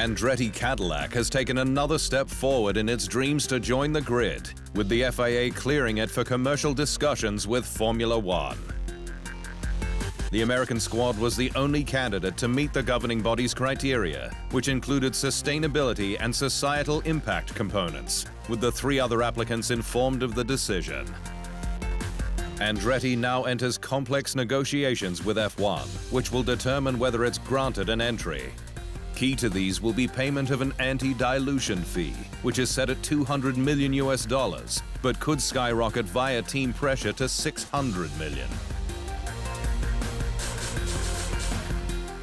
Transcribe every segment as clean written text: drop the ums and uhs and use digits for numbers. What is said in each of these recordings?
Andretti Cadillac has taken another step forward in its dreams to join the grid, with the FIA clearing it for commercial discussions with Formula One. The American squad was the only candidate to meet the governing body's criteria, which included sustainability and societal impact components, with the 3 other applicants informed of the decision. Andretti now enters complex negotiations with F1, which will determine whether it's granted an entry. Key to these will be payment of an anti-dilution fee, which is set at $200 million US, but could skyrocket via team pressure to $600 million.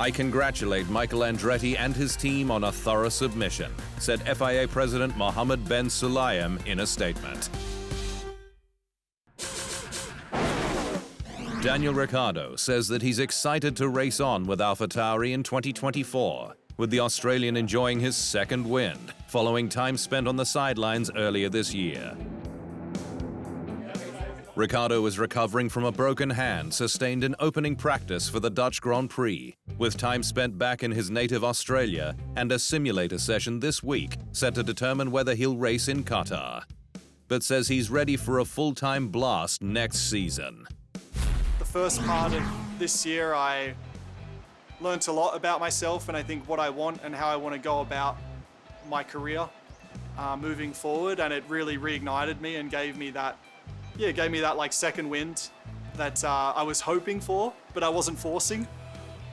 I congratulate Michael Andretti and his team on a thorough submission, said FIA President Mohammed Ben Sulayem in a statement. Daniel Ricciardo says that he's excited to race on with AlphaTauri in 2024, with the Australian enjoying his second win, following time spent on the sidelines earlier this year. Ricciardo is recovering from a broken hand sustained in opening practice for the Dutch Grand Prix, with time spent back in his native Australia and a simulator session this week set to determine whether he'll race in Qatar, but says he's ready for a full-time blast next season. The first part of this year, I learned a lot about myself and I think what I want and how I want to go about my career moving forward, and it really reignited me and gave me that like second wind that I was hoping for, but I wasn't forcing.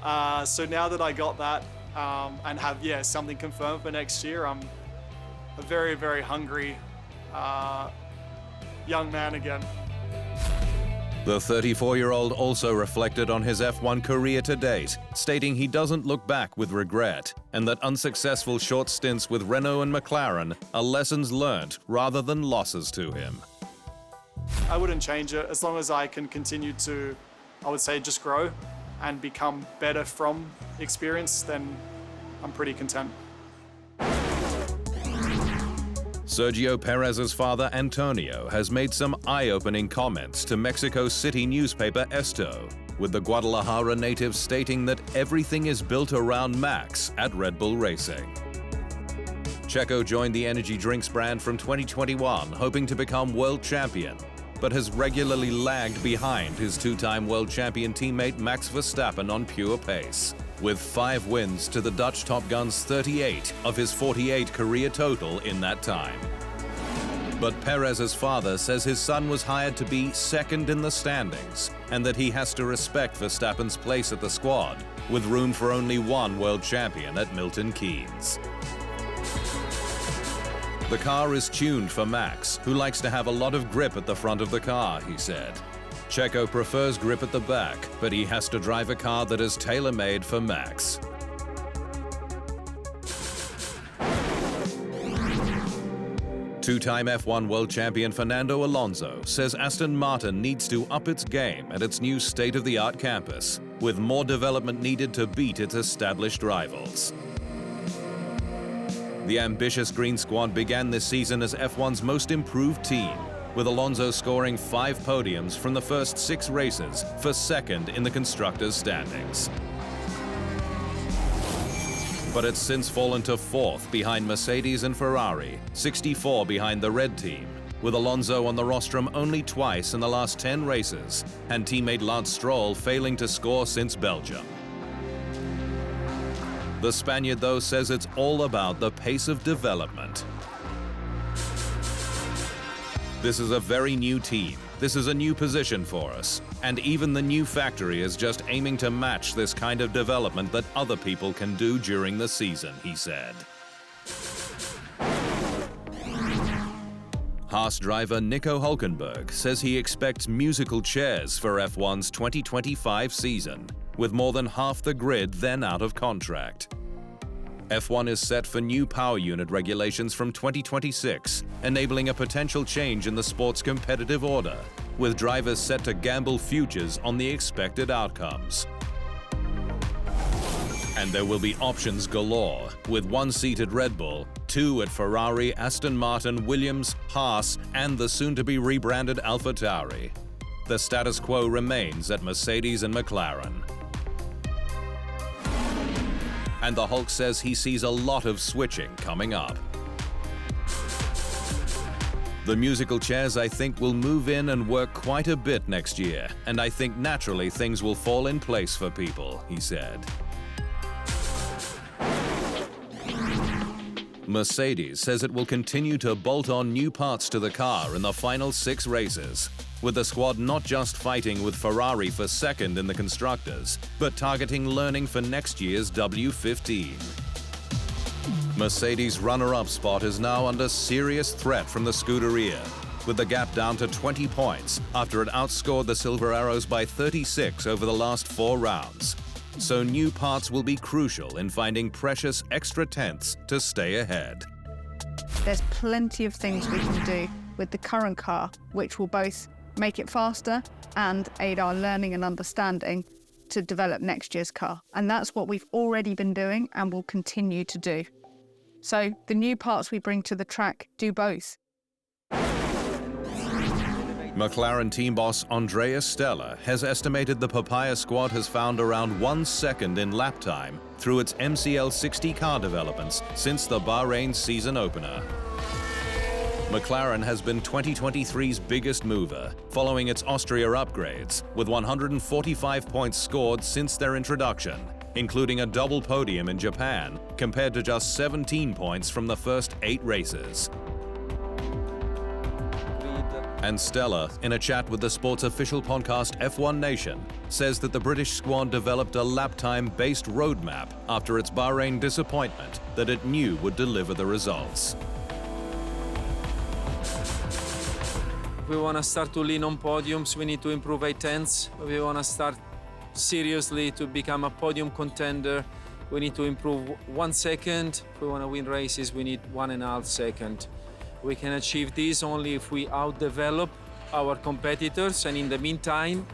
So now that I got that and have something confirmed for next year, I'm a very, very hungry young man again. The 34-year-old also reflected on his F1 career to date, stating he doesn't look back with regret, and that unsuccessful short stints with Renault and McLaren are lessons learned rather than losses to him. I wouldn't change it as long as I can continue to, I would say, just grow and become better from experience, then I'm pretty content. Sergio Perez's father, Antonio, has made some eye-opening comments to Mexico City newspaper Esto, with the Guadalajara native stating that everything is built around Max at Red Bull Racing. Checo joined the energy drinks brand from 2021, hoping to become world champion, but has regularly lagged behind his 2-time world champion teammate Max Verstappen on pure pace, with 5 wins to the Dutch Top Gun's 38 of his 48 career total in that time. But Perez's father says his son was hired to be second in the standings, and that he has to respect Verstappen's place at the squad, with room for only one world champion at Milton Keynes. The car is tuned for Max, who likes to have a lot of grip at the front of the car, he said. Checo prefers grip at the back, but he has to drive a car that is tailor-made for Max. Two-time F1 world champion Fernando Alonso says Aston Martin needs to up its game at its new state-of-the-art campus, with more development needed to beat its established rivals. The ambitious Green Squad began this season as F1's most improved team, with Alonso scoring 5 podiums from the first 6 races for second in the constructors' standings. But it's since fallen to 4th behind Mercedes and Ferrari, 64 behind the red team, with Alonso on the rostrum only twice in the last 10 races, and teammate Lance Stroll failing to score since Belgium. The Spaniard, though, says it's all about the pace of development. This is a very new team. This is a new position for us. And even the new factory is just aiming to match this kind of development that other people can do during the season, he said. Haas driver Nico Hulkenberg says he expects musical chairs for F1's 2025 season, with more than half the grid then out of contract. F1 is set for new power unit regulations from 2026, enabling a potential change in the sport's competitive order, with drivers set to gamble futures on the expected outcomes. And there will be options galore, with 1 seat at Red Bull, 2 at Ferrari, Aston Martin, Williams, Haas, and the soon-to-be rebranded AlphaTauri. The status quo remains at Mercedes and McLaren. And the Hulk says he sees a lot of switching coming up. The musical chairs, I think, will move in and work quite a bit next year, and I think naturally things will fall in place for people, he said. Mercedes says it will continue to bolt on new parts to the car in the final 6 races, with the squad not just fighting with Ferrari for second in the Constructors, but targeting learning for next year's W15. Mercedes' runner-up spot is now under serious threat from the Scuderia, with the gap down to 20 points after it outscored the Silver Arrows by 36 over the last 4 rounds. So new parts will be crucial in finding precious extra tenths to stay ahead. There's plenty of things we can do with the current car, which will both make it faster and aid our learning and understanding to develop next year's car. And that's what we've already been doing and will continue to do. So the new parts we bring to the track do both. McLaren team boss Andrea Stella has estimated the Papaya squad has found around 1 second in lap time through its MCL 60 car developments since the Bahrain season opener. McLaren has been 2023's biggest mover, following its Austria upgrades, with 145 points scored since their introduction, including a double podium in Japan, compared to just 17 points from the first 8 races. And Stella, in a chat with the sports official podcast F1 Nation, says that the British squad developed a lap time-based roadmap after its Bahrain disappointment that it knew would deliver the results. We want to start to lean on podiums. We need to improve 8 tenths. We want to start seriously to become a podium contender. We need to improve 1 second. If we want to win races, we need 1.5 seconds. We can achieve this only if we outdevelop our competitors and in the meantime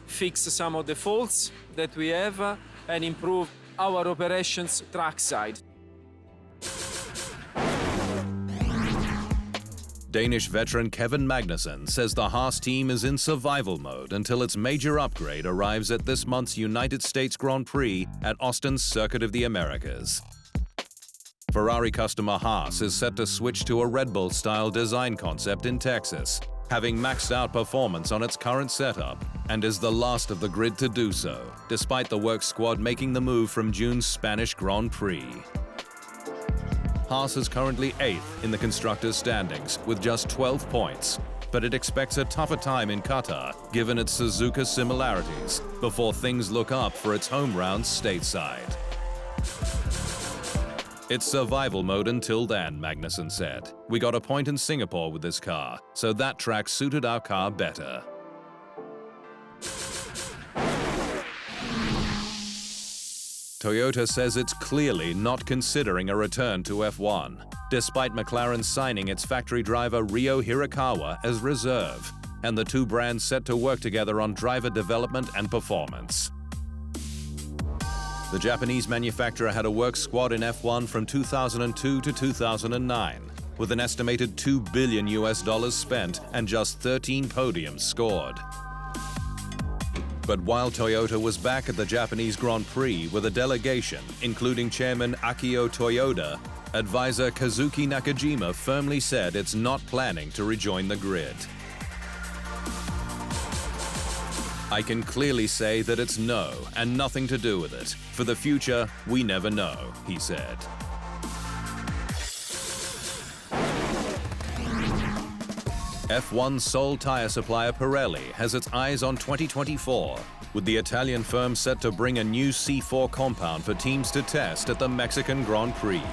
fix some of the faults that we have and improve our operations trackside. Danish veteran Kevin Magnussen says the Haas team is in survival mode until its major upgrade arrives at this month's United States Grand Prix at Austin's Circuit of the Americas. Ferrari customer Haas is set to switch to a Red Bull-style design concept in Texas, having maxed out performance on its current setup, and is the last of the grid to do so, despite the works squad making the move from June's Spanish Grand Prix. Haas is currently 8th in the Constructors' standings with just 12 points, but it expects a tougher time in Qatar, given its Suzuka similarities, before things look up for its home round stateside. It's survival mode until then, Magnussen said. We got a point in Singapore with this car, so that track suited our car better. Toyota says it's clearly not considering a return to F1, despite McLaren signing its factory driver Ryo Hirakawa as reserve, and the two brands set to work together on driver development and performance. The Japanese manufacturer had a work squad in F1 from 2002 to 2009, with an estimated $2 billion spent and just 13 podiums scored. But while Toyota was back at the Japanese Grand Prix with a delegation, including chairman Akio Toyoda, advisor Kazuki Nakajima firmly said it's not planning to rejoin the grid. I can clearly say that it's no and nothing to do with it. For the future, we never know, he said. F1 sole tire supplier Pirelli has its eyes on 2024, with the Italian firm set to bring a new C4 compound for teams to test at the Mexican Grand Prix.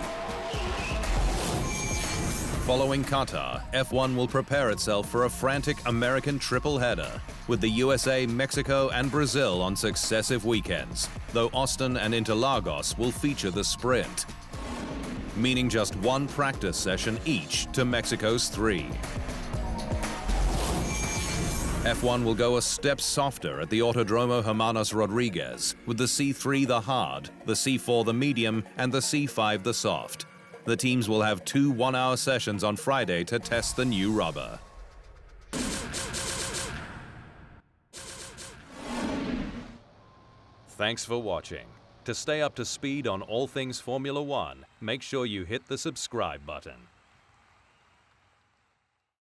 Following Qatar, F1 will prepare itself for a frantic American triple header, with the USA, Mexico, and Brazil on successive weekends, though Austin and Interlagos will feature the sprint, meaning just one practice session each to Mexico's 3. F1 will go a step softer at the Autodromo Hermanos Rodriguez, with the C3 the hard, the C4 the medium, and the C5 the soft. The teams will have 2 one-hour sessions on Friday to test the new rubber. Thanks for watching. To stay up to speed on all things Formula One, make sure you hit the subscribe button.